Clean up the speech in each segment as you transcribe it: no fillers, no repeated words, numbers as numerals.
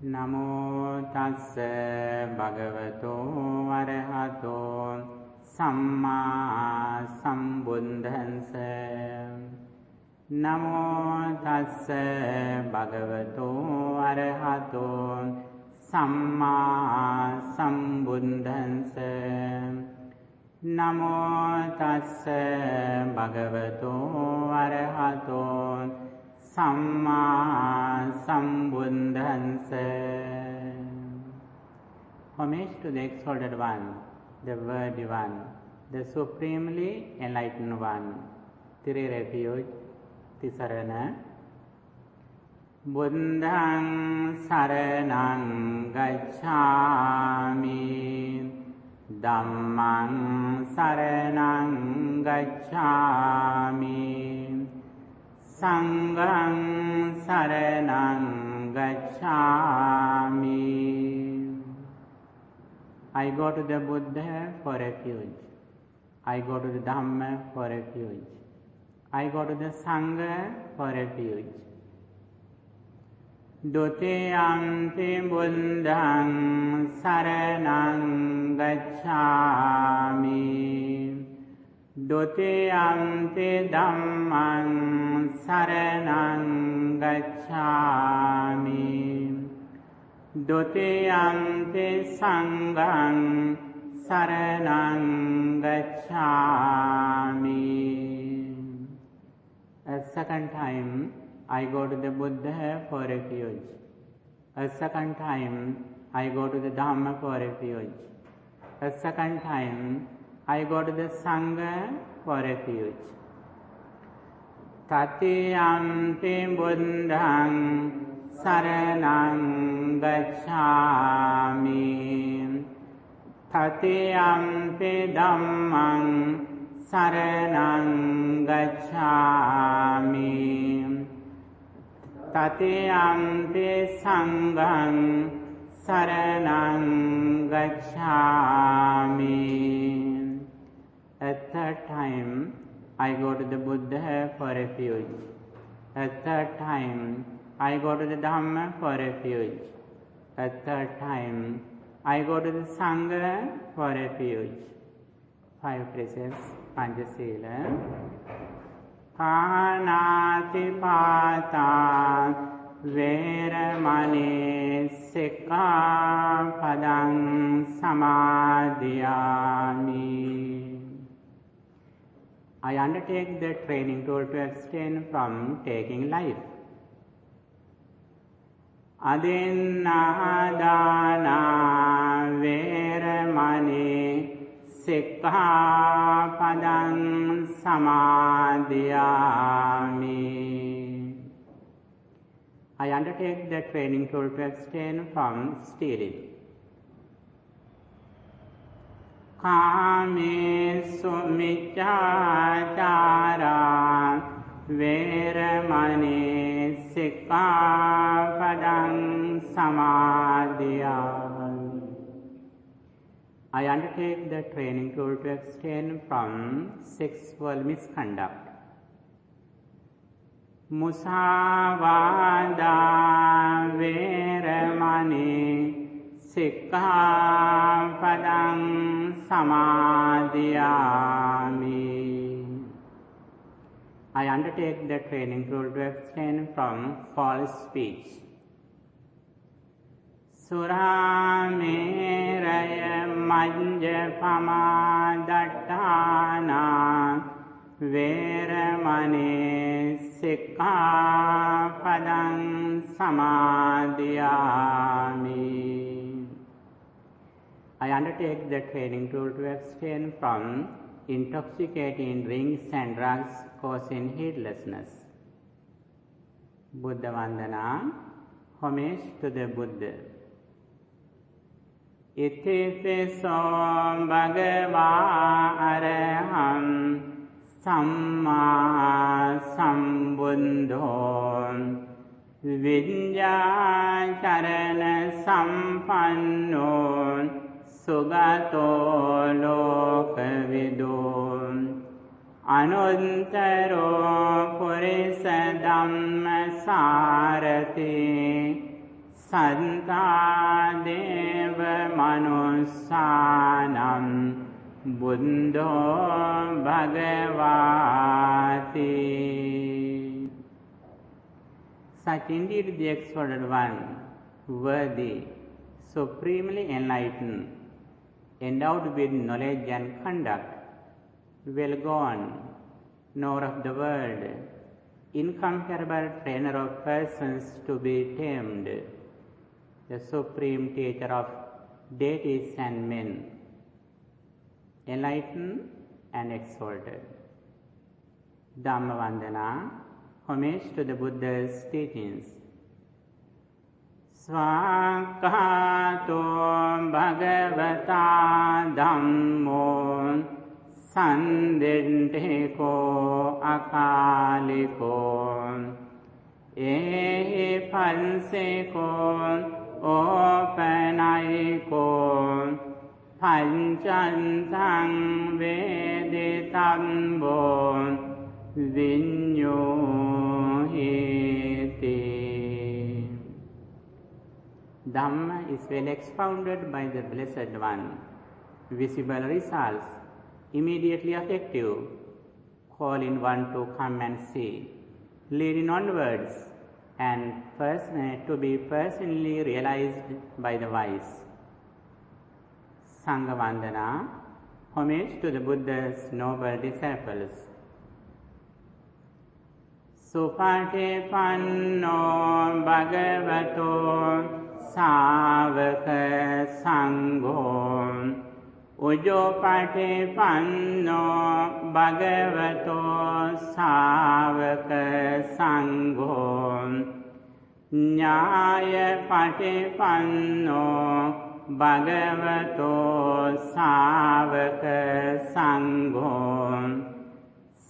Namo tassa bhagavato arahato samma sambuddhassa. Namo tassa bhagavato arahato samma sambuddhassa. Namo tassa bhagavato arahato Samma Sambuddhansa. Homage to the exalted one, the worthy one, the supremely enlightened one. Three refuge, Tisarana. Buddhang saranang gacchami, Dhammang saranang gacchami, Sanghang saranang gacchami. I go to the Buddha for refuge. I go to the Dhamma for refuge. I go to the Sangha for refuge. Dutiyampi Buddhang saranang gacchami, Dutiyampi Dhammang saranang gacchami, Dutiyampi Sanghang saranang gacchami. A second time, I go to the Buddha for refuge. A second time, I go to the Dhamma for refuge. A second time, I go to the Sangha for refuge. Tatiyampi Buddhang saranang gacchami, Tatiyampi Dhammang saranang gacchami, Tatiyampi Sanghang saranang gacchami. A third time, I go to the Buddha for refuge. A third time, I go to the Dhamma for refuge. A third time, I go to the Sangha for refuge. 5 precepts, Panchasila. Pānāti pātā veramani sikkhapadang samadhiyāmi. I undertake the training tool to abstain from taking life. Adinnahdāna veramani sikkhapadang samadhiyāmi. I undertake the training tool to abstain from stealing. Kāmesu micchācārā veramani sikkhapadang samadhiyāmi. I undertake the training tool to abstain from sexual misconduct. Musāvādā veramani sikkhapadang samadhiyāmi. I undertake the training tool to abstain from false speech. Surameraya majjapama dattana veramani sikkhapadang samadhiyāmi. I undertake the training tool to abstain from intoxicating drinks and drugs causing heedlessness. Buddha Vandana, homage to the Buddha. Itipiso bhagavā araham samma sambuddho vidyācarana sampanno sugato lokavido anuttaro purisa dhamma sarati Satta deva manussanam buddho bhagavati. Such indeed the exalted one, worthy, supremely enlightened, endowed with knowledge and conduct, well gone, knower of the world, incomparable trainer of persons to be tamed, the supreme teacher of deities and men, enlightened and exalted. Dhammavandana, homage to the Buddha's teachings. Svakato bhagavata dhammo sandintiko akaliko ehi pansiko opanaiko pancantang veditambo vinyohiti. Dhamma is well expounded by the Blessed One. Visible results, immediately effective, calling one to come and see, leading onwards, and to be personally realized by the wise. Sangha Vandana, homage to the Buddha's noble disciples. Supatipanno bhagavato savaka sangho Ujjopatipanno bhagavato savaka sangho Nyāyapatipanno bhagavato savaka sangho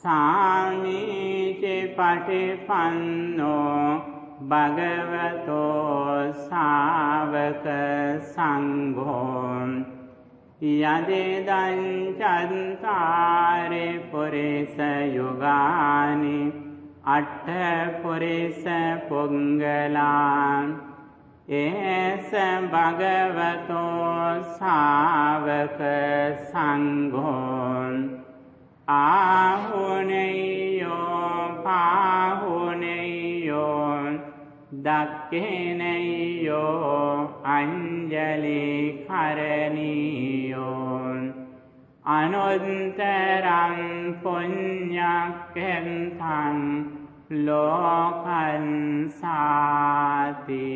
Sāmīcipatipanno bhagavato savaka sangho Yadidañ cantare purisa yugani atta purisa pungalan esa bhagavato savaka sangho Ahuneyo pahuneyo dakkeneyo anjali karaniyo anuntaram punyakkentam lokan sati.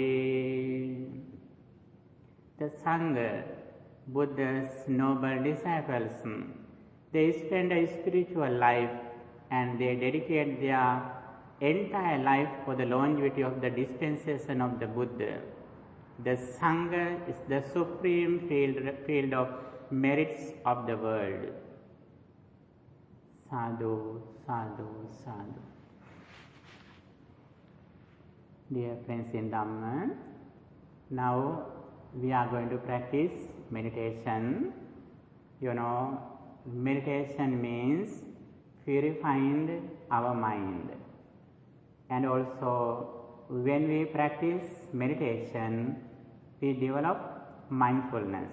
The Sangha, Buddha's noble disciples, they spend a spiritual life and they dedicate their entire life for the longevity of the dispensation of the Buddha. The Sangha is the supreme field of merits of the world. Sadhu, sadhu, sadhu. Dear friends in Dhamma, now we are going to practice meditation. Meditation means purifying our mind. And also, when we practice meditation, we develop mindfulness,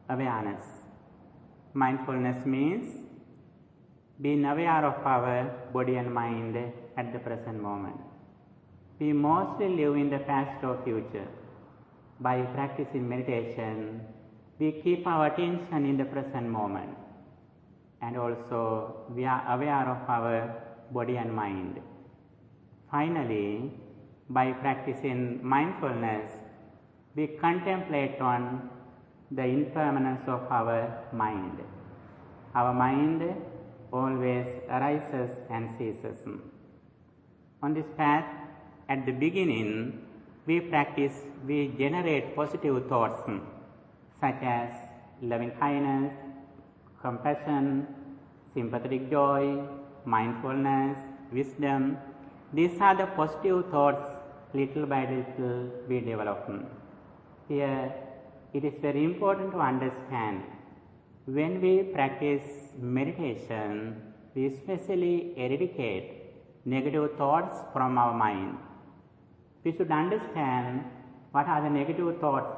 awareness. Mindfulness means being aware of our body and mind at the present moment. We mostly live in the past or future. By practicing meditation, we keep our attention in the present moment. And also, we are aware of our body and mind. Finally, by practicing mindfulness, we contemplate on the impermanence of our mind. Our mind always arises and ceases. On this path, at the beginning, we generate positive thoughts such as loving kindness, compassion, sympathetic joy, mindfulness, wisdom. These are the positive thoughts, little by little we develop. Here, it is very important to understand, when we practice meditation, we especially eradicate negative thoughts from our mind. We should understand What are the negative thoughts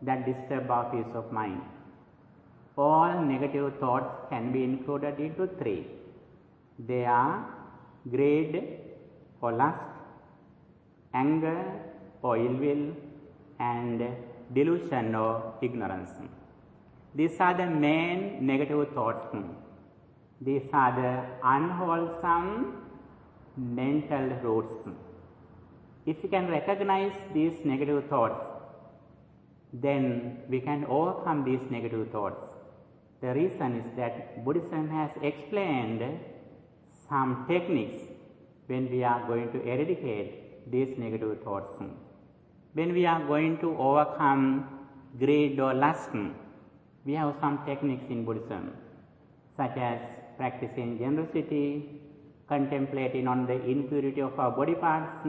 that disturb our peace of mind? All negative thoughts can be included into three. They are greed or lust, anger or ill will, and delusion or ignorance. These are the main negative thoughts. These are the unwholesome mental roots. If we can recognize these negative thoughts, then we can overcome these negative thoughts. The reason is that Buddhism has explained some techniques when we are going to eradicate these negative thoughts. When we are going to overcome greed or lust, we have some techniques in Buddhism, such as practicing generosity, contemplating on the impurity of our body parts.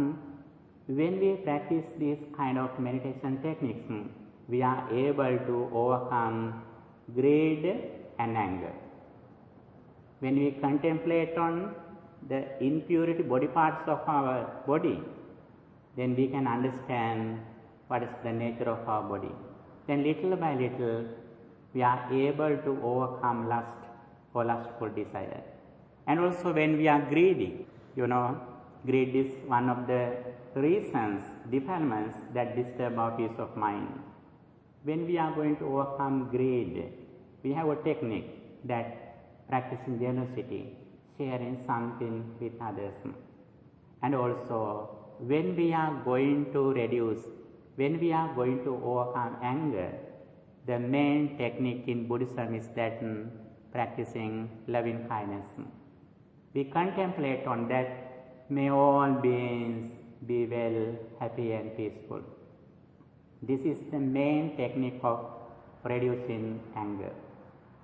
When we practice these kind of meditation techniques, we are able to overcome greed and anger. When we contemplate on the impurity body parts of our body, then we can understand what is the nature of our body. Then little by little, we are able to overcome lust or lustful desire. And also when we are greedy, greed is one of the reasons, defilements that disturb our peace of mind. When we are going to overcome greed, we have a technique that practicing generosity, sharing something with others. And also, when we are going to overcome anger, the main technique in Buddhism is that practicing loving kindness. We contemplate on that, may all beings be well, happy and peaceful. This is the main technique of reducing anger.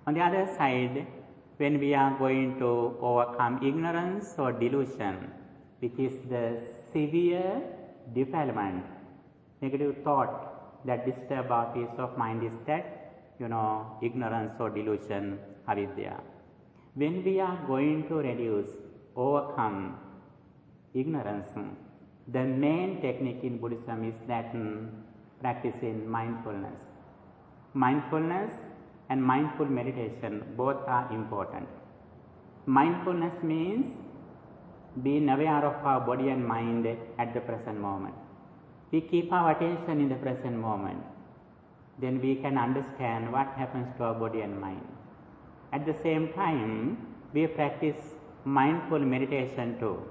On the other side, when we are going to overcome ignorance or delusion, which is the severe defilement, negative thought that disturb our peace of mind is that, ignorance or delusion, avidya. When we are going to overcome ignorance, the main technique in Buddhism is that practicing mindfulness. Mindfulness and mindful meditation both are important. Mindfulness means being aware of our body and mind at the present moment. We keep our attention in the present moment. Then we can understand what happens to our body and mind. At the same time, we practice mindful meditation too.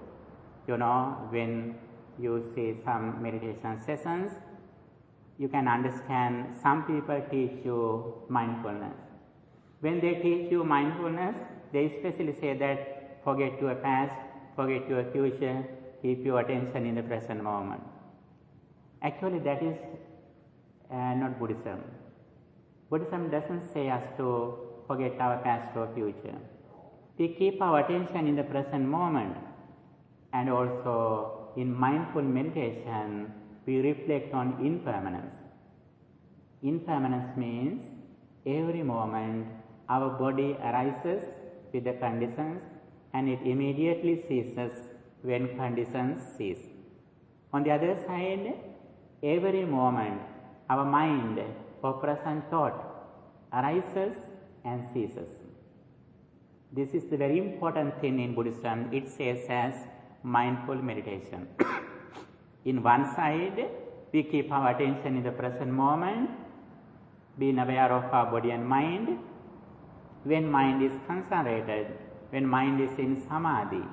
When you see some meditation sessions, you can understand some people teach you mindfulness. When they teach you mindfulness, they especially say that forget your past, forget your future, keep your attention in the present moment. Actually, that is not Buddhism. Buddhism doesn't say us to forget our past or future. We keep our attention in the present moment, and also in mindful meditation, we reflect on impermanence. Impermanence means every moment our body arises with the conditions and it immediately ceases when conditions cease. On the other side, every moment our mind or present thought arises and ceases. This is the very important thing in Buddhism. It says as mindful meditation. In one side, we keep our attention in the present moment, being aware of our body and mind. When mind is concentrated, when mind is in samadhi,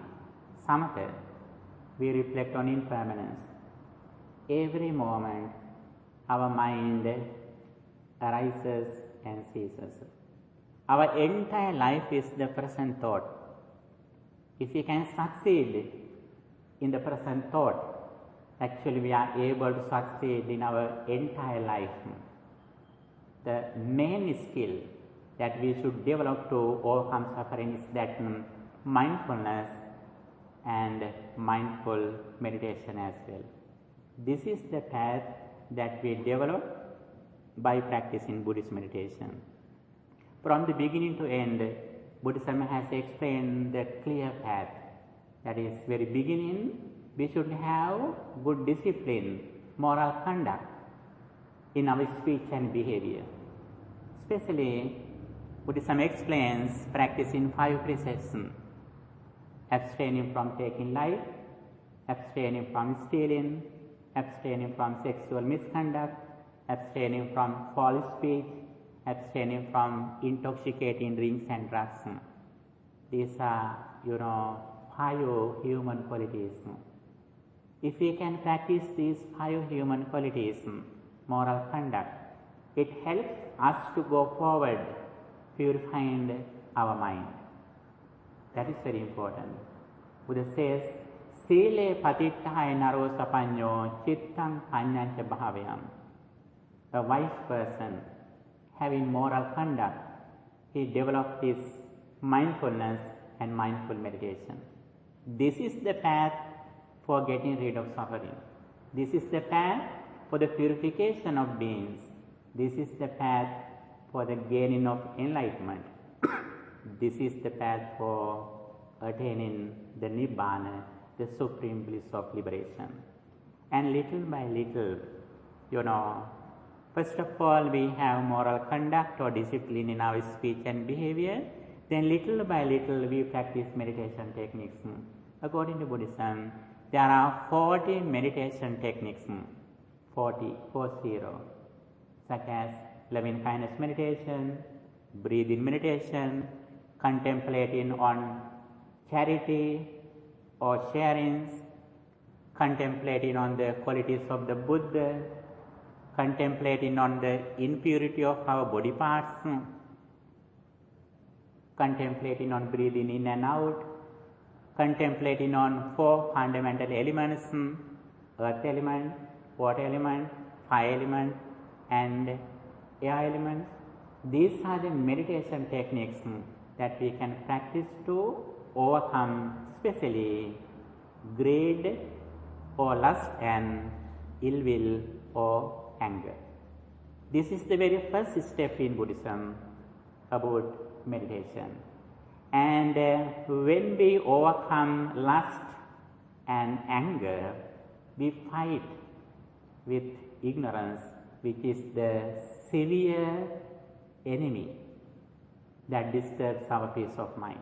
samatha, we reflect on impermanence. Every moment, our mind arises and ceases. Our entire life is the present thought. If we can succeed in the present thought, actually we are able to succeed in our entire life. The main skill that we should develop to overcome suffering is that mindfulness and mindful meditation as well. This is the path that we develop by practicing Buddhist meditation. From the beginning to end, Buddhism has explained the clear path. That is, very beginning, we should have good discipline, moral conduct. in our speech and behavior. Especially, Buddhism explains practice in 5 precepts: abstaining from taking life, abstaining from stealing, abstaining from sexual misconduct, abstaining from false speech, abstaining from intoxicating drinks and drugs. These are, 5 human qualities. If we can practice these 5 human qualities, moral conduct, it helps us to go forward, purifying our mind. That is very important. Buddha says, Sile patitthaye naro sapanyo chittang panyancha bhavayam. A wise person having moral conduct, he develops this mindfulness and mindful meditation. This is the path for getting rid of suffering. This is the path for the purification of beings. This is the path for the gaining of enlightenment. This is the path for attaining the Nibbana, the supreme bliss of liberation. And little by little, first of all, we have moral conduct or discipline in our speech and behavior. Then little by little, we practice meditation techniques. According to Buddhism, there are 40 meditation techniques, 40, such as loving kindness meditation, breathing meditation, contemplating on charity or sharings, contemplating on the qualities of the Buddha, contemplating on the impurity of our body parts, contemplating on breathing in and out, contemplating on 4 fundamental elements: earth element, water element, fire element, and air element. These are the meditation techniques that we can practice to overcome especially greed or lust and ill will or anger. This is the very first step in Buddhism about meditation. And when we overcome lust and anger, we fight with ignorance, which is the severe enemy that disturbs our peace of mind.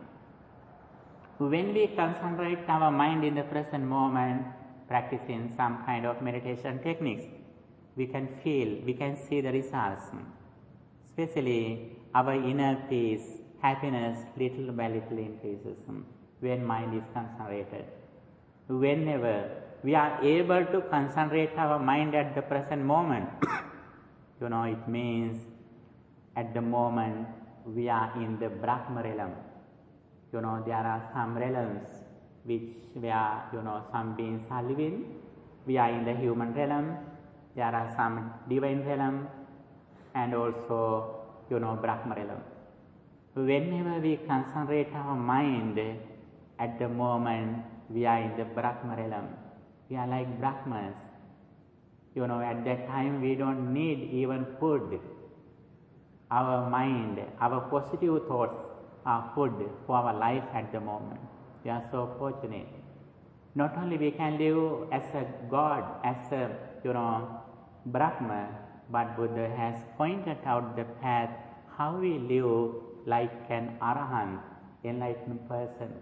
When we concentrate our mind in the present moment, practicing some kind of meditation techniques, we can feel, we can see the results. Especially our inner peace, happiness, little by little increases when mind is concentrated. Whenever we are able to concentrate our mind at the present moment, it means at the moment we are in the Brahma realm. There are some realms where some beings are living. We are in the human realm. There are some divine realm and also Brahma realm. Whenever we concentrate our mind at the moment we are in the Brahma realm, we are like Brahmas. At that time we don't need even food. Our mind, our positive thoughts are food for our life at the moment. We are so fortunate. Not only we can live as a God, as a Brahma, but Buddha has pointed out the path how we live like an Arahant, enlightened person.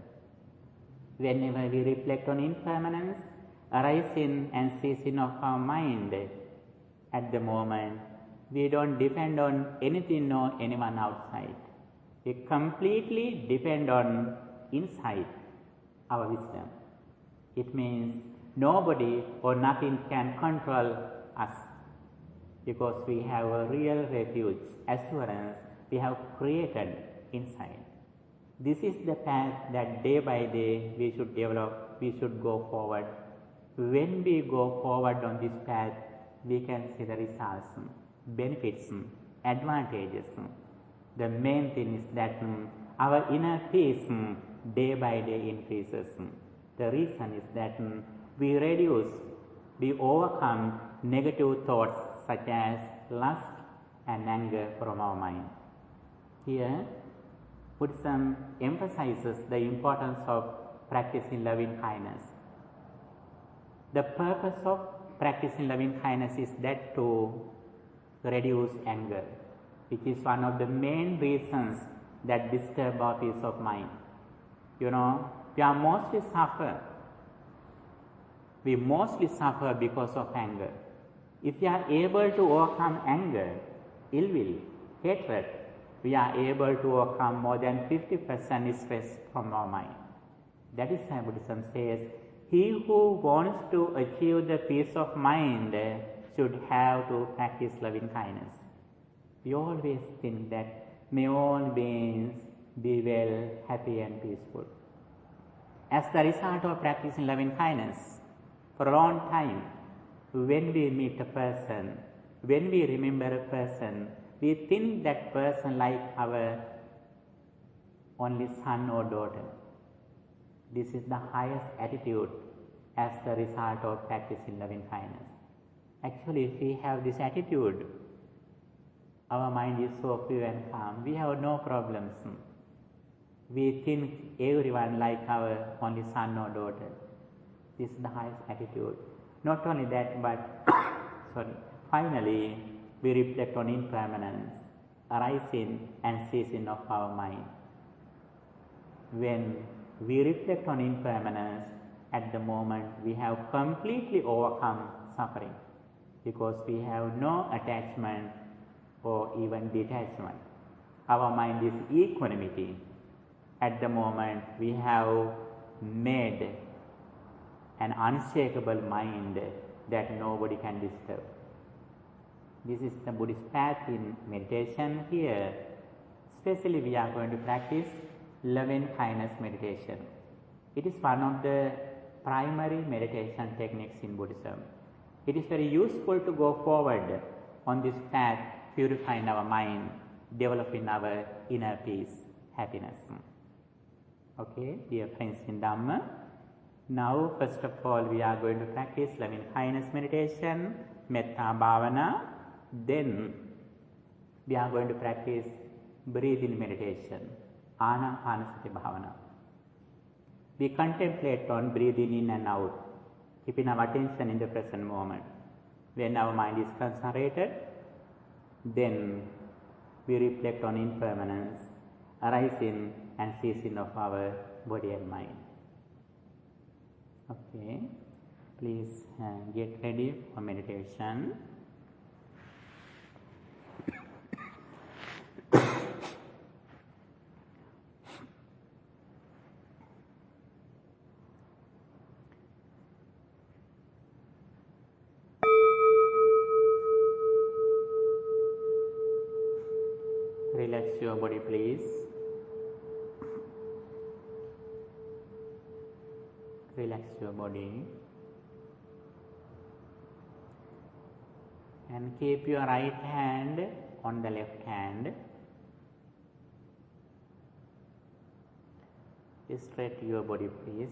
Whenever we reflect on impermanence, arising and ceasing of our mind, at the moment we don't depend on anything or anyone outside. We completely depend on inside our wisdom. It means nobody or nothing can control us because we have a real refuge, assurance we have created inside. This is the path that day by day we should develop, we should go forward. When we go forward on this path, we can see the results, benefits, advantages. The main thing is that our inner peace day by day increases. The reason is that we overcome negative thoughts such as lust and anger from our mind. Here, Buddhism emphasizes the importance of practicing loving kindness. The purpose of practicing loving kindness is that to reduce anger, which is one of the main reasons that disturb our peace of mind. You know, we mostly suffer because of anger. If we are able to overcome anger, ill will, hatred, we are able to overcome more than 50% stress from our mind. That is why Buddhism says, he who wants to achieve the peace of mind should have to practice loving kindness. We always think that may all beings be well, happy and peaceful. As the result of practicing loving kindness for a long time, when we meet a person, when we remember a person, we think that person like our only son or daughter. This is the highest attitude as the result of practicing loving kindness. Actually, if we have this attitude, our mind is so pure and calm. We have no problems. We think everyone like our only son or daughter. This is the highest attitude. Not only that, but finally, we reflect on impermanence, arising and ceasing of our mind. When we reflect on impermanence, at the moment we have completely overcome suffering, because we have no attachment or even detachment. Our mind is equanimity. At the moment we have made an unshakable mind that nobody can disturb. This is the Buddhist path in meditation. Here, especially we are going to practice loving kindness meditation. It is one of the primary meditation techniques in Buddhism. It is very useful to go forward on this path, purifying our mind, developing our inner peace, happiness. Okay, dear friends in Dhamma, now first of all we are going to practice loving kindness meditation, metta bhavana. Then we are going to practice breathing meditation, anapanasati bhavana. We contemplate on breathing in and out, keeping our attention in the present moment. When our mind is concentrated, then we reflect on impermanence, arising and ceasing of our body and mind. Okay, please get ready for meditation. Relax your body, please. Relax your body. And keep your right hand on the left hand. Straight your body, please.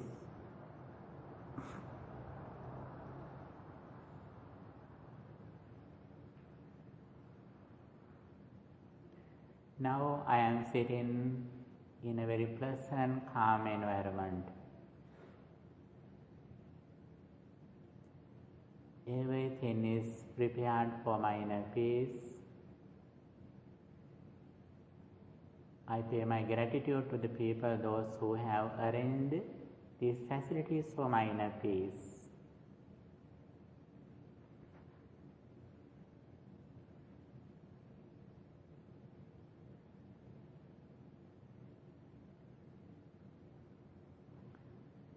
Now I am sitting in a very pleasant, calm environment. Everything is prepared for my inner peace. I pay my gratitude to the people, those who have arranged these facilities for my inner peace.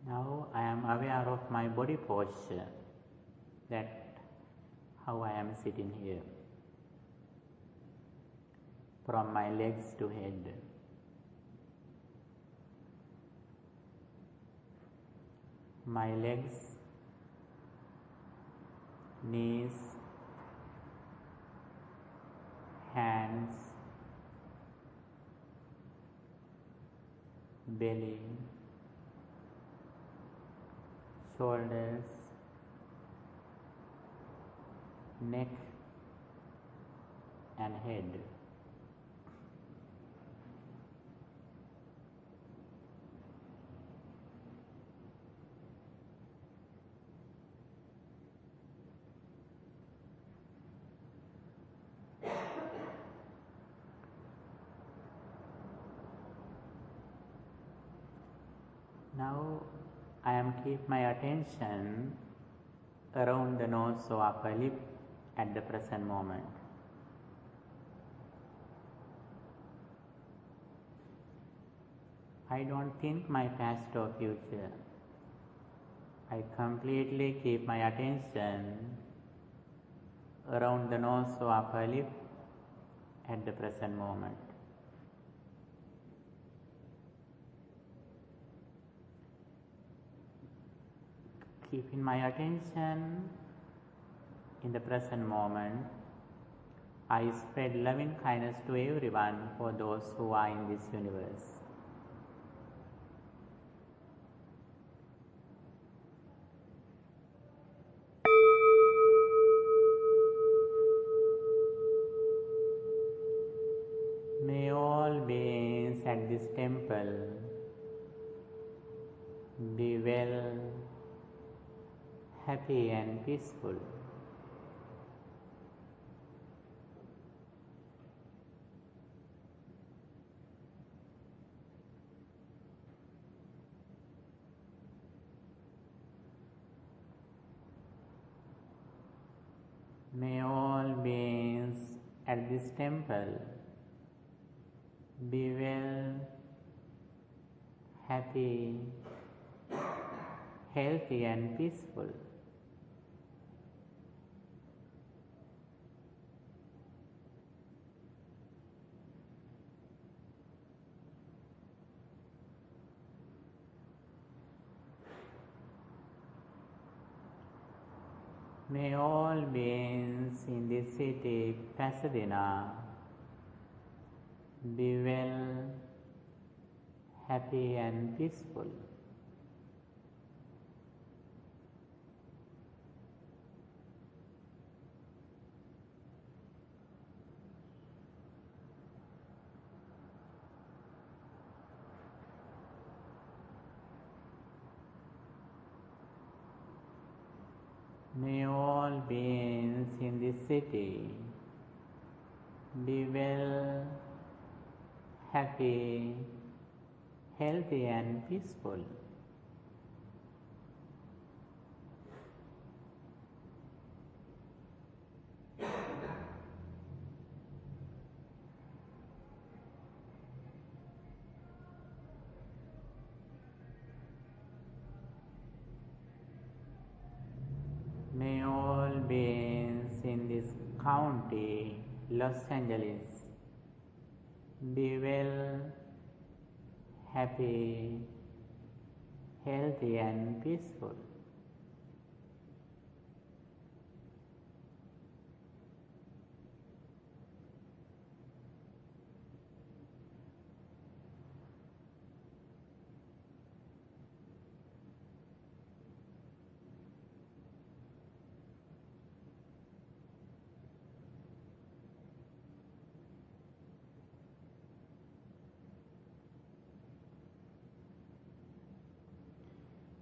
Now I am aware of my body posture, that how I am sitting here, from my legs to head. My legs, knees, hands, belly, shoulders, neck and head. Now I am keep my attention around the nose or upper lip at the present moment. I don't think my past or future. I completely keep my attention around the nose or upper lip at the present moment. Keeping my attention in the present moment, I spread loving kindness to everyone for those who are in this universe. May all beings at this temple be well, happy and peaceful. May all beings at this temple be well, happy, healthy and peaceful. May all beings in this city, Pasadena, be well, happy and peaceful. May all beings in this city be well, happy, healthy and peaceful. May all beings in this county, Los Angeles, be well, happy, healthy and peaceful.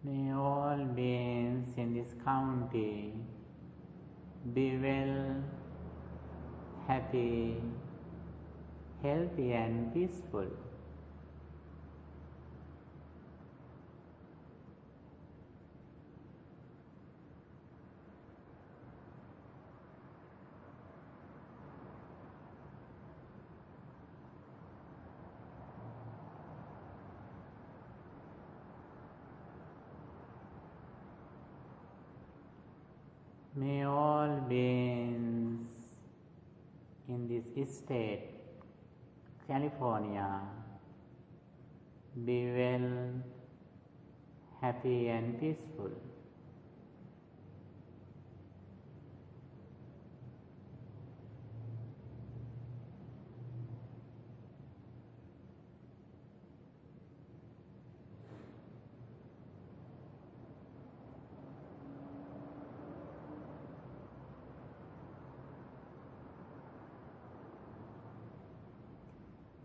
May all beings in this county be well, happy, healthy and peaceful. May all beings in this state, California, be well, happy and peaceful.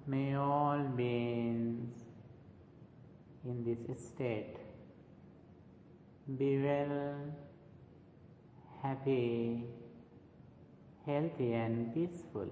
May all beings in this state be well, happy, healthy and peaceful.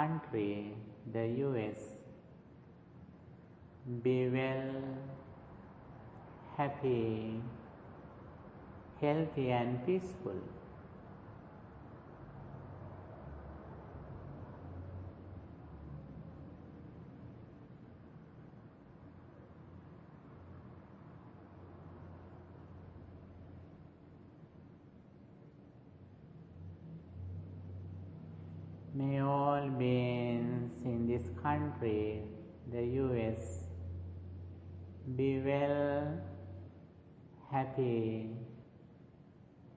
country, the US. Be well, happy, healthy and peaceful. May all beings in this country, the US, be well, happy,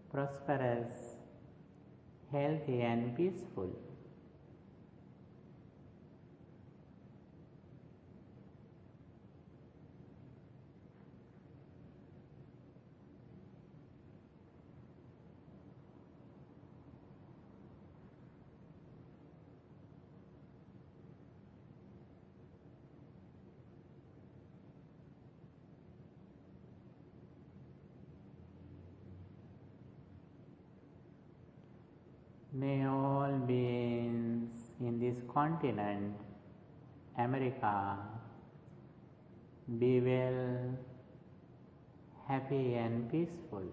prosperous, healthy and peaceful. May all beings in this continent, America, be well, happy and peaceful.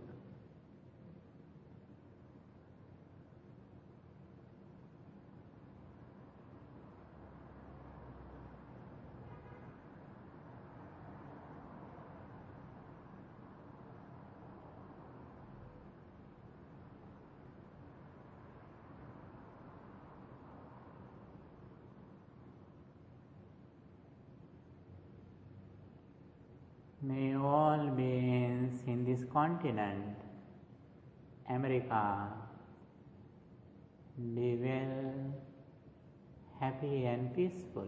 May all beings in this continent, America, be well, happy and peaceful.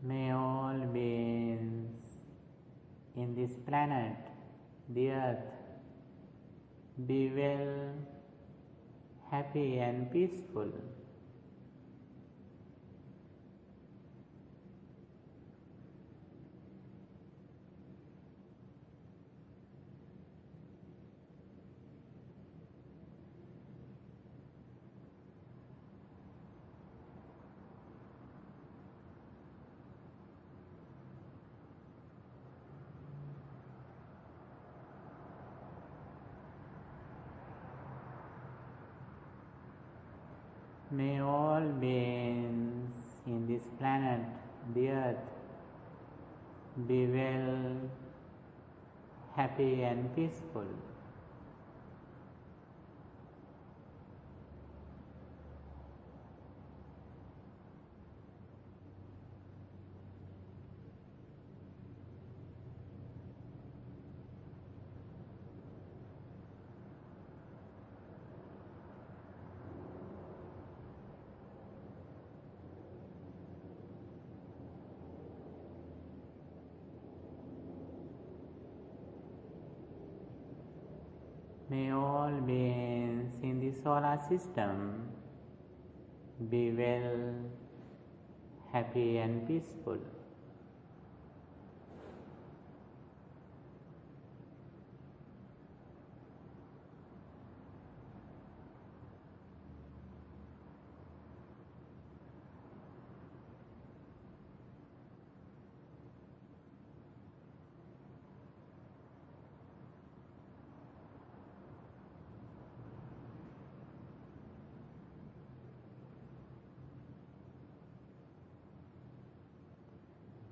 May all beings in this planet, the earth, be well, happy and peaceful. May all beings in this planet, the earth, be well, happy and peaceful. May all beings in the solar system be well, happy and peaceful.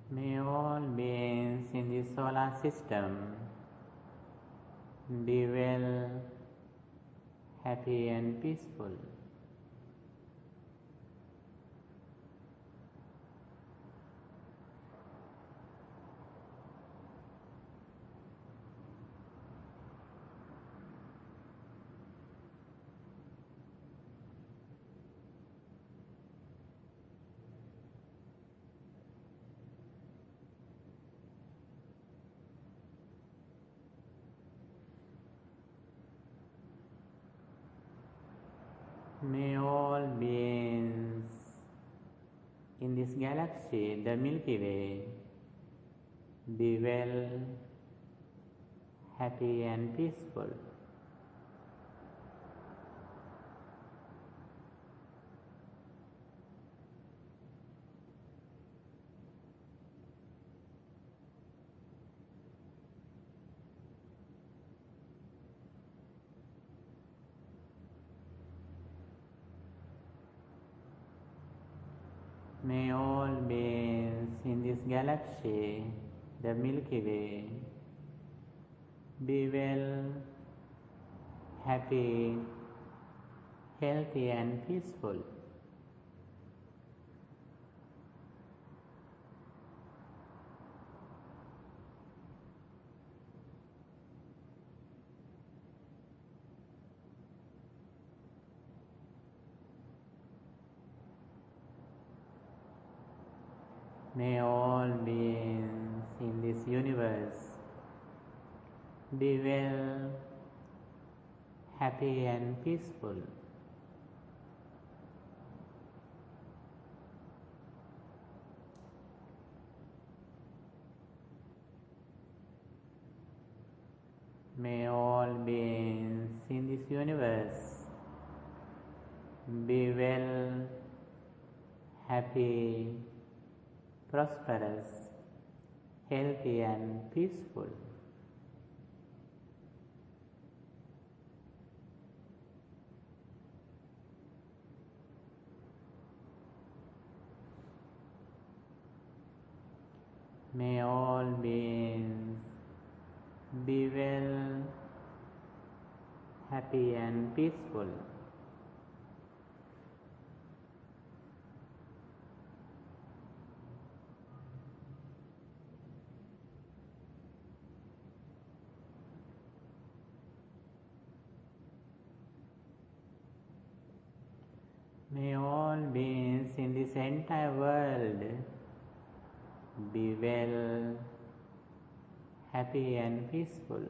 May all beings in the solar system be well, happy and peaceful. May all beings in this galaxy, the Milky Way, be well, happy and peaceful. May all beings in this galaxy, the Milky Way, be well, happy, healthy and peaceful. May all beings in this universe be well, happy and peaceful. May all beings in this universe be well, happy, prosperous, healthy and peaceful. May all beings be well, happy and peaceful. May all beings in this entire world be well, happy and peaceful.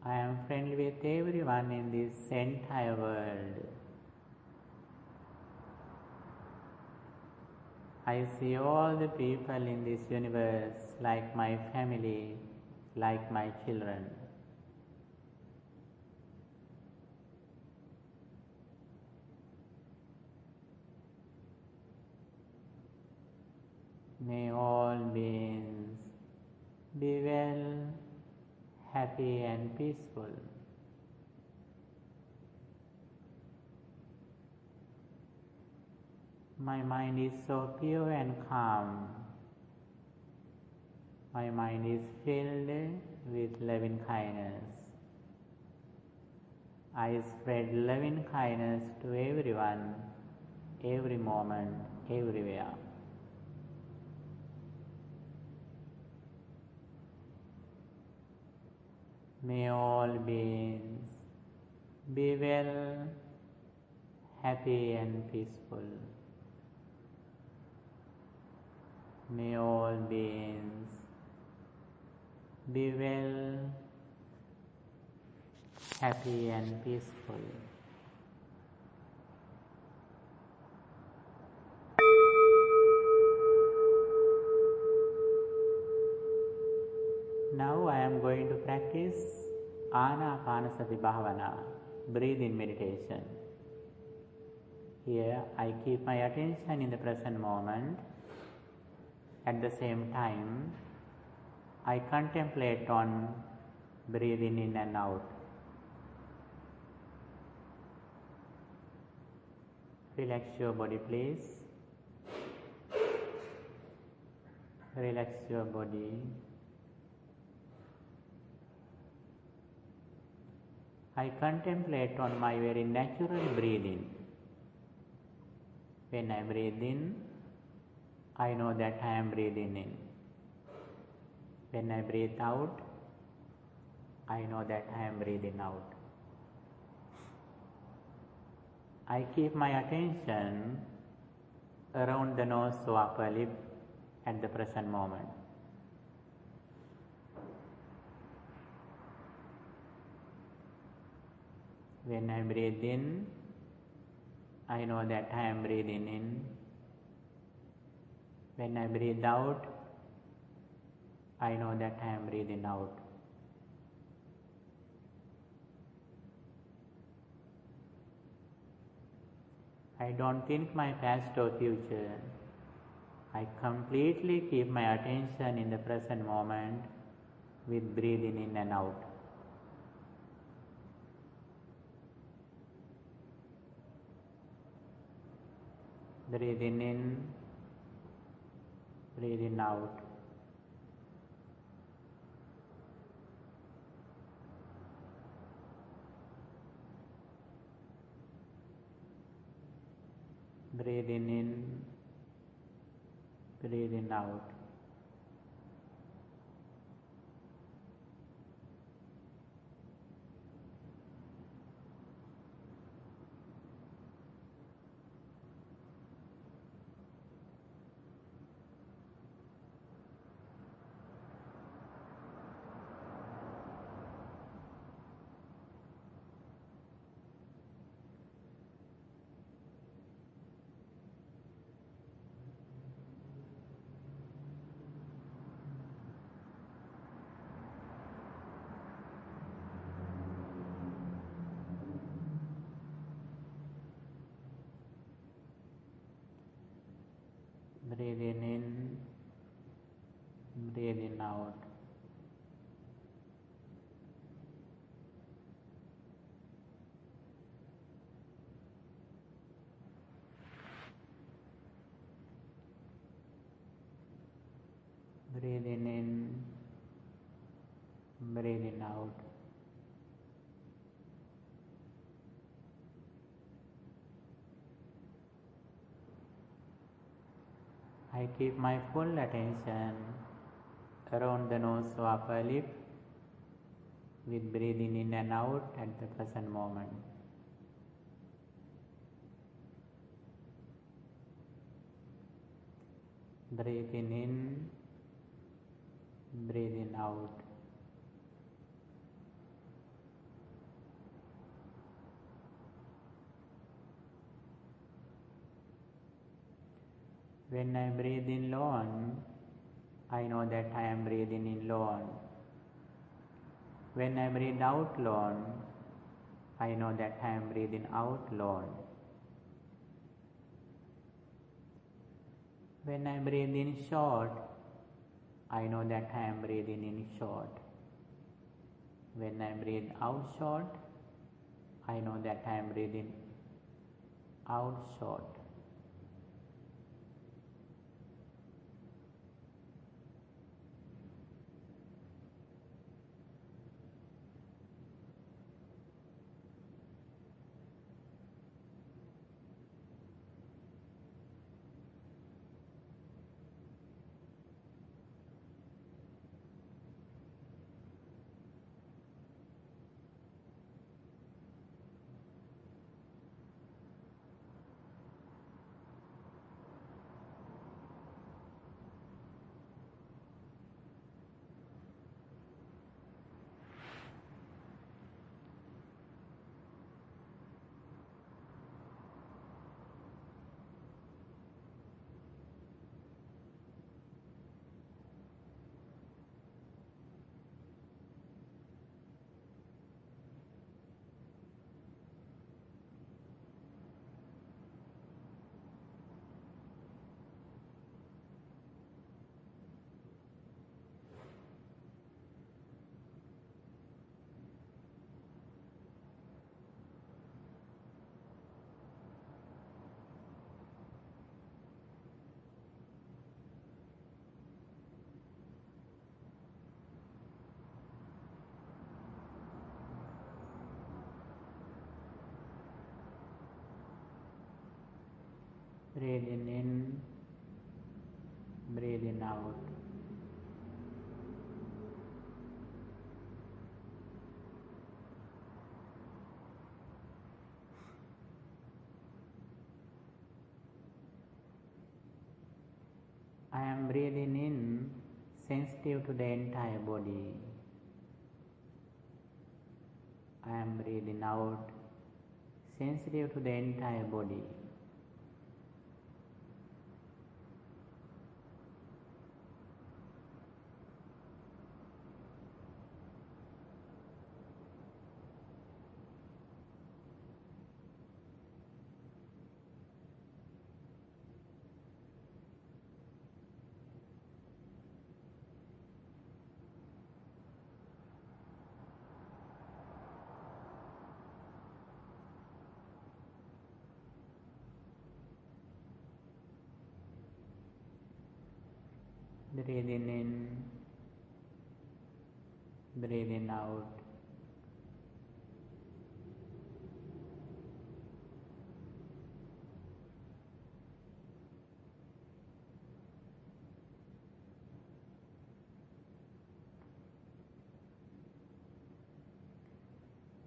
I am friendly with everyone in this entire world. I see all the people in this universe like my family, like my children. May all beings be well, happy and peaceful. My mind is so pure and calm. My mind is filled with loving kindness. I spread loving kindness to everyone, every moment, everywhere. May all beings be well, happy and peaceful. May all beings be well, happy and peaceful. Now I am going to practice Anapanasati Bhavana, breathing meditation. Here I keep my attention in the present moment. At the same time, I contemplate on breathing in and out. Relax your body, please. Relax your body. I contemplate on my very natural breathing. When I breathe in, I know that I am breathing in. When I breathe out, I know that I am breathing out. I keep my attention around the nose to upper lip at the present moment. When I breathe in, I know that I am breathing in. When I breathe out, I know that I am breathing out. I don't think my past or future. I completely keep my attention in the present moment with breathing in and out. Breathing in, breathing out. Breathing in, breathing out. Breathing in, breathing out. Breathing in, breathing out. I keep my full attention around the nose or upper lip with breathing in and out at the present moment. Breathing in, breathing out. When I breathe in long, I know that I am breathing in long. When I breathe out long, I know that I am breathing out long. When I breathe in short, I know that I am breathing in short. When I breathe out short, I know that I am breathing out short. Breathing in, breathing out. I am breathing in, sensitive to the entire body. I am breathing out, sensitive to the entire body. Breathing in, breathing out.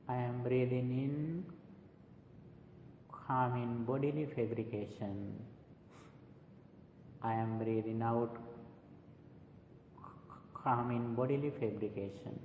I am breathing in, calming bodily fabrication. I am breathing out, calming bodily fabrication.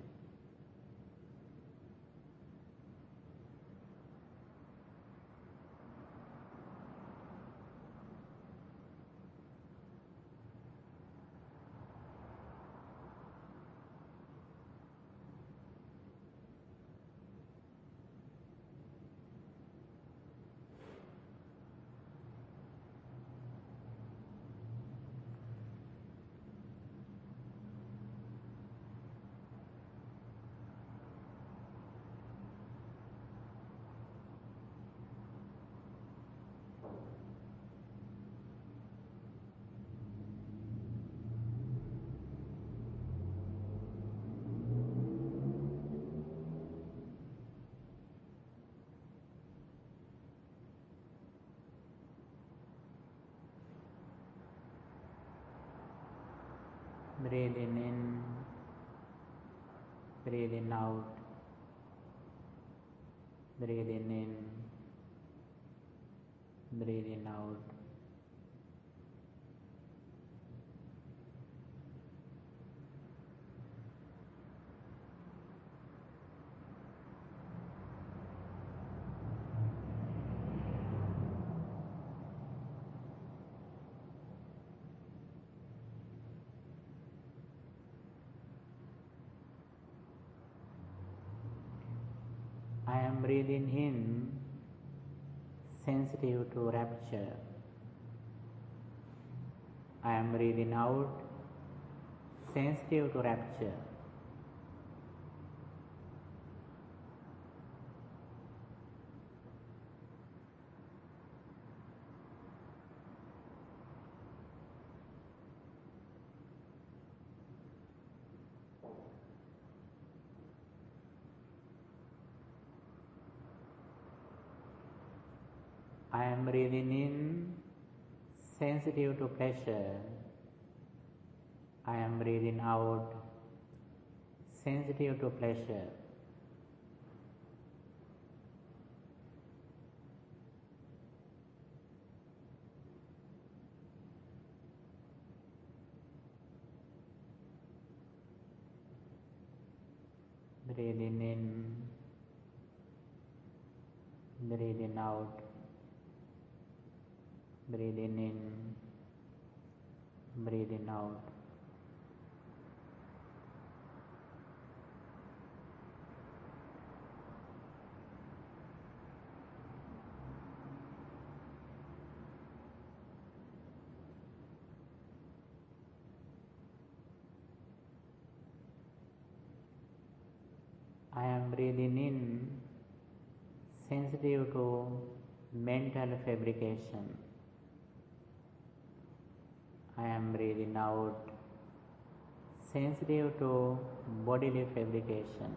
Breathing in, breathing out, breathing in, breathing out. I am breathing in, sensitive to rapture. I am breathing out, sensitive to rapture. I am breathing in, sensitive to pleasure. I am breathing out, sensitive to pleasure. Breathing in, breathing out, breathing in, breathing out. I am breathing in, sensitive to mental fabrication. I am breathing out, sensitive to bodily fabrication.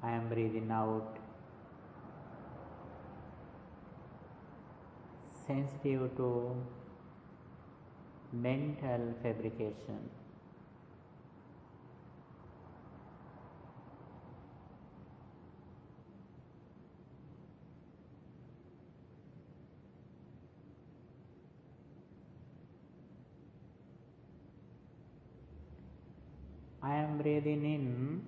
I am breathing out, sensitive to mental fabrication. I am breathing in,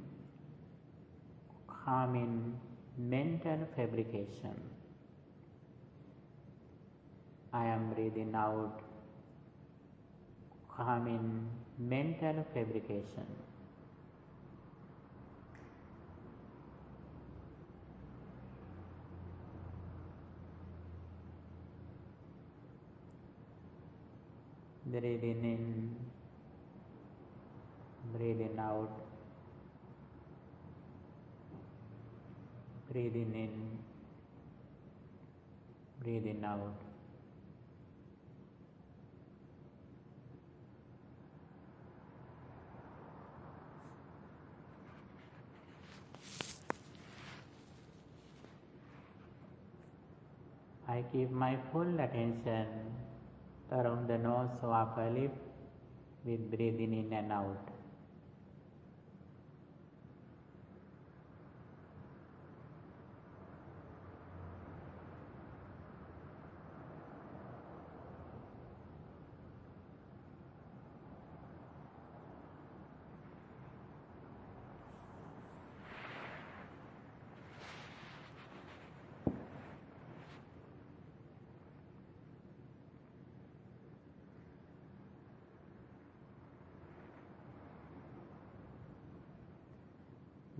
calming mental fabrication. I am breathing out, calming mental fabrication. Breathing in, breathing out, breathing in, breathing out. I keep my full attention around the nose or upper lip with breathing in and out.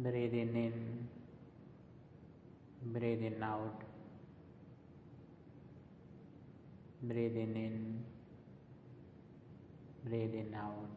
Breathing in, breathing out, breathing in, breathing out.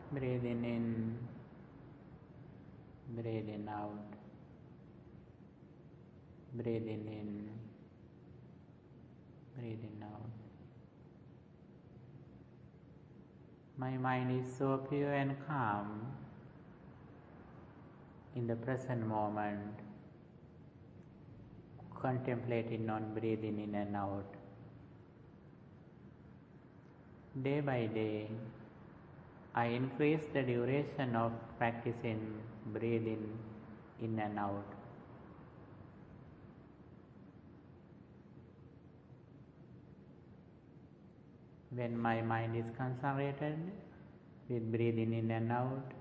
Breathing in, breathing out, breathing in, breathing out. My mind is so pure and calm in the present moment, contemplating on breathing in and out. Day by day, I increase the duration of practicing breathing in and out. When my mind is concentrated with breathing in and out,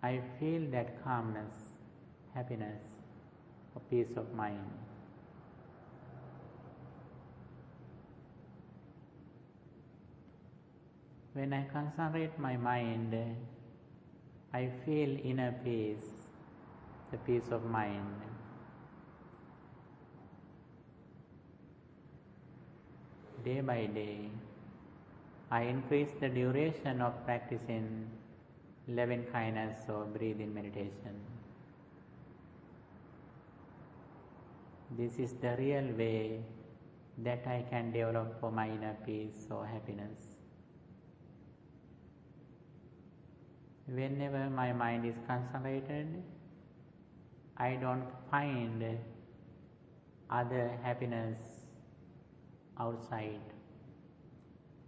I feel that calmness, happiness, or peace of mind. When I concentrate my mind, I feel inner peace, the peace of mind. Day by day, I increase the duration of practicing loving kindness or breathing meditation. This is the real way that I can develop for my inner peace or happiness. Whenever my mind is concentrated, I don't find other happiness outside.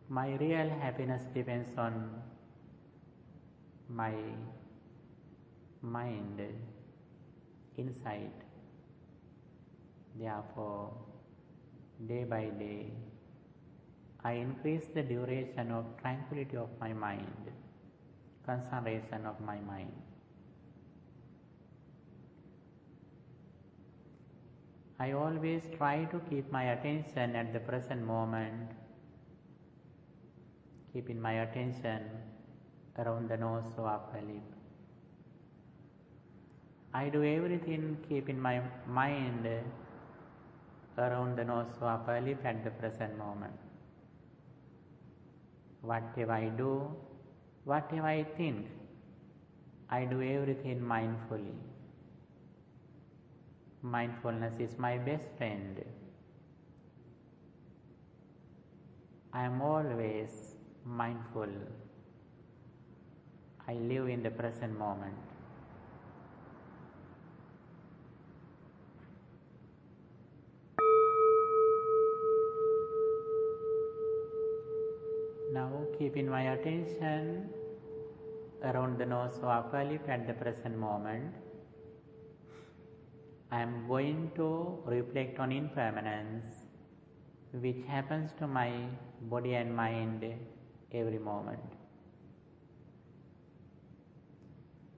My real happiness depends on my mind inside. Therefore, day by day, I increase the duration of tranquility of my mind, concentration of my mind. I always try to keep my attention at the present moment, keeping my attention around the nose or upper lip. I do everything keeping my mind around the nose or upper lip at the present moment. Whatever I do, whatever I think, I do everything mindfully. Mindfulness is my best friend. I am always mindful. I live in the present moment. Now keeping my attention around the nose or upper lip at the present moment, I am going to reflect on impermanence which happens to my body and mind every moment.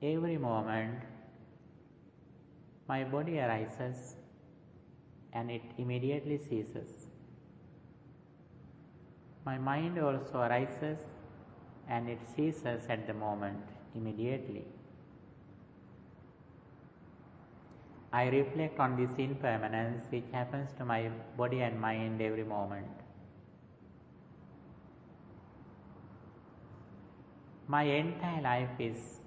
Every moment, my body arises and it immediately ceases. My mind also arises and it ceases at the moment immediately. I reflect on this impermanence which happens to my body and mind every moment. My entire life is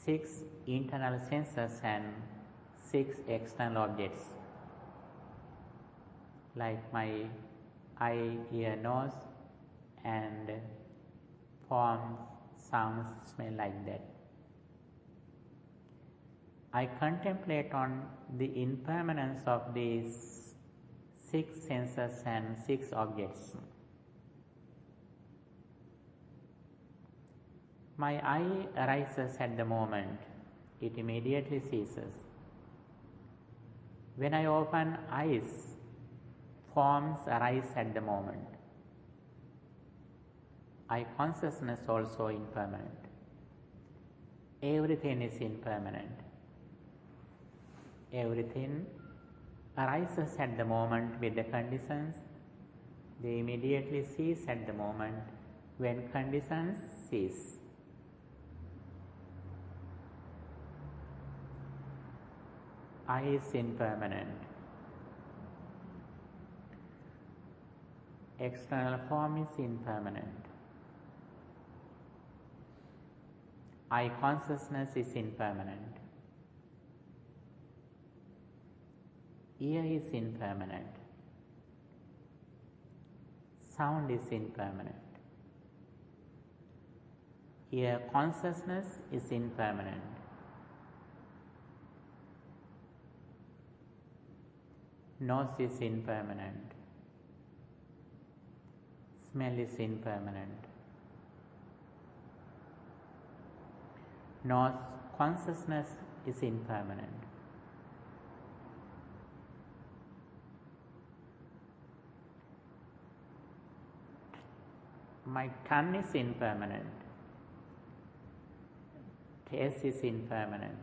6 internal senses and 6 external objects, like my eye, ear, nose, and forms, sounds, smell, like that. I contemplate on the impermanence of these 6 senses and 6 objects. My eye arises at the moment, it immediately ceases. When I open eyes, forms arise at the moment. Eye consciousness also impermanent. Everything is impermanent. Everything arises at the moment with the conditions. They immediately cease at the moment when conditions cease. Eye is impermanent. External form is impermanent. Eye consciousness is impermanent. Ear is impermanent. Sound is impermanent. Ear consciousness is impermanent. Nose is impermanent. Smell is impermanent. Nose consciousness is impermanent. My tongue is impermanent. Taste is impermanent.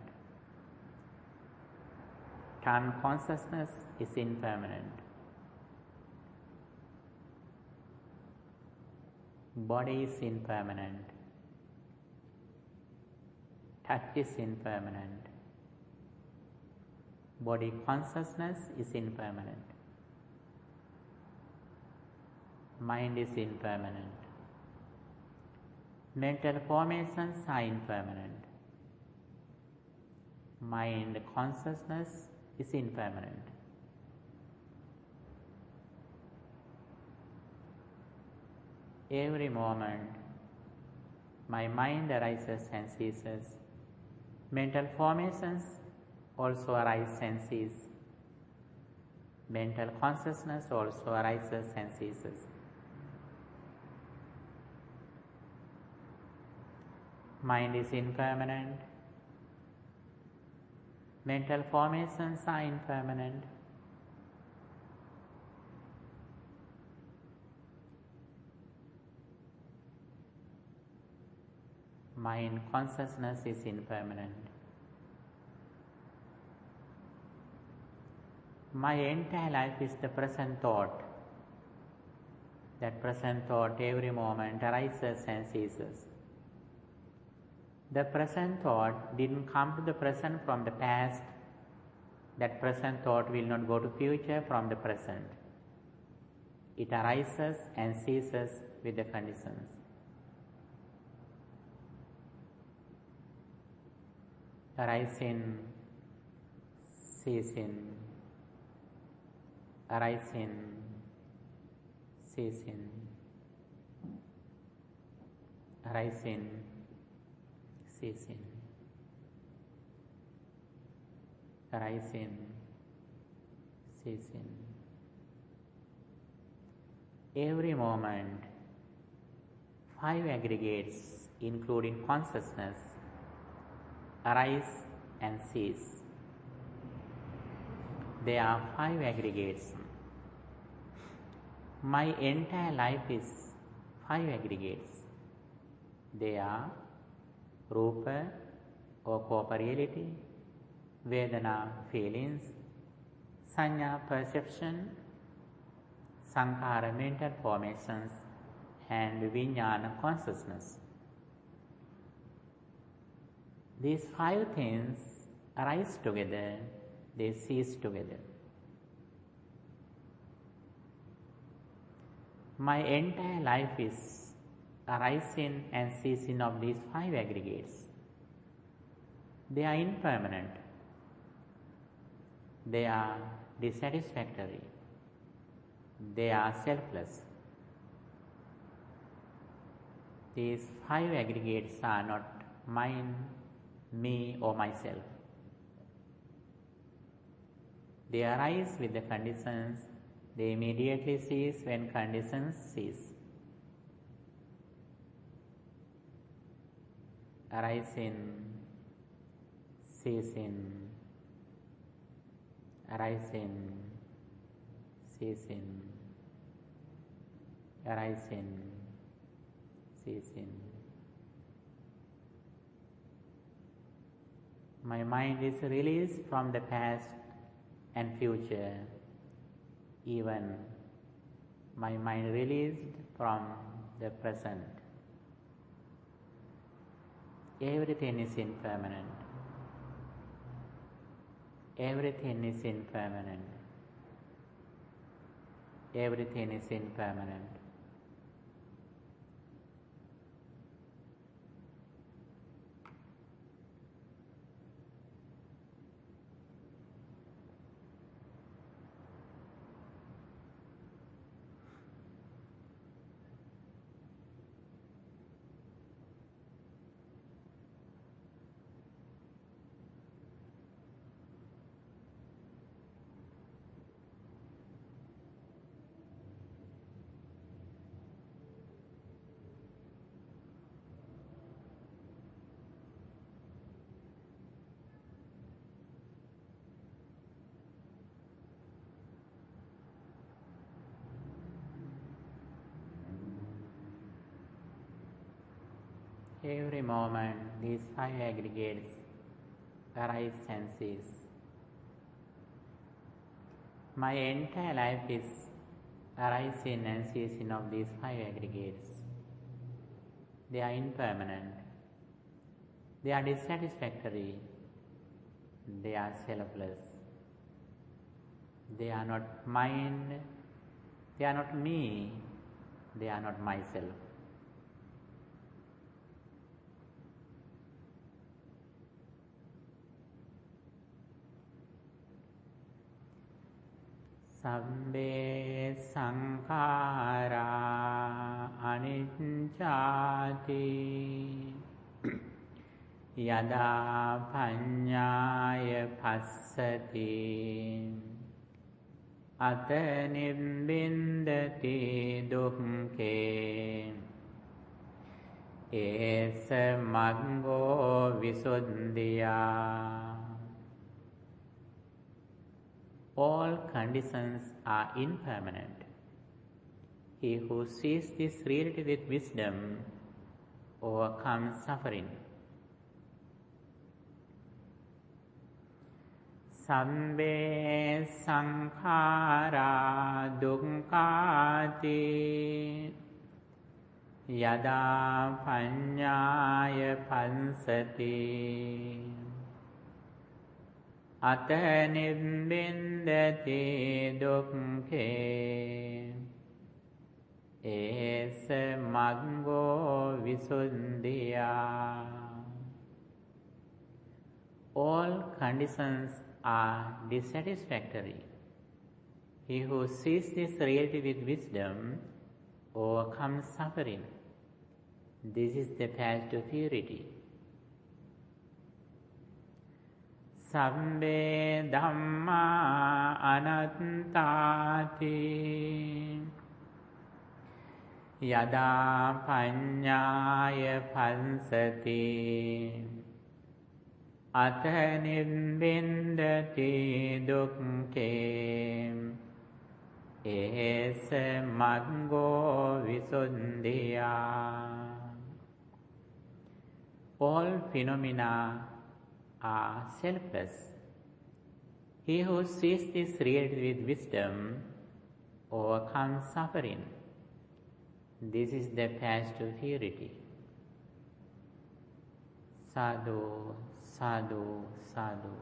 Tongue consciousness is impermanent. Body is impermanent. Touch is impermanent. Body consciousness is impermanent. Mind is impermanent. Mental formations are impermanent. Mind consciousness is impermanent. Every moment, my mind arises and ceases. Mental formations also arise and cease. Mental consciousness also arises and ceases. Mind is impermanent. Mental formations are impermanent. Mind consciousness is impermanent. My entire life is the present thought. That present thought every moment arises and ceases. The present thought didn't come to the present from the past. That present thought will not go to future from the present. It arises and ceases with the conditions. Arising, ceasing, arising, ceasing, arising, ceasing, arising, ceasing. Every moment, 5 aggregates, including consciousness, arise and cease. There are 5 aggregates. My entire life is 5 aggregates. They are Rupa or corporeality, Vedana feelings, Sanya perception, Sankhara mental formations, and Vijnana consciousness. These 5 things arise together, they cease together. My entire life is arising and ceasing of these 5 aggregates. They are impermanent. They are dissatisfactory. They are selfless. These 5 aggregates are not mine, me or myself. They arise with the conditions. They immediately cease when conditions cease. Arising, ceasing, arising, ceasing, arising, ceasing. My mind is released from the past and future. Even my mind released from the present. Everything is impermanent. Everything is impermanent. Everything is impermanent. Every moment, these 5 aggregates arise and cease. My entire life is arising and ceasing of these 5 aggregates. They are impermanent. They are dissatisfactory. They are selfless. They are not mine. They are not me. They are not myself. Sabbe sankhara anicchati yada panyaya passati ata nibbindati dukkhe esa maggo visuddhiya. All conditions are impermanent. He who sees this reality with wisdom overcomes suffering. Sabbe sankhara dukkhati Yada paññāya pansati Ata nibbindati dukkhe Esa maggo visuddhiya. All conditions are dissatisfactory. He who sees this reality with wisdom overcomes suffering. This is the path to purity. Sabbe dhamma anattati Yada paññāya pansati Ata nibbindati dukkhe Esa maggo visuddhiya. All phenomena are selfless. He who sees this reality with wisdom overcomes suffering. This is the path to purity. Sadhu, sadhu, sadhu.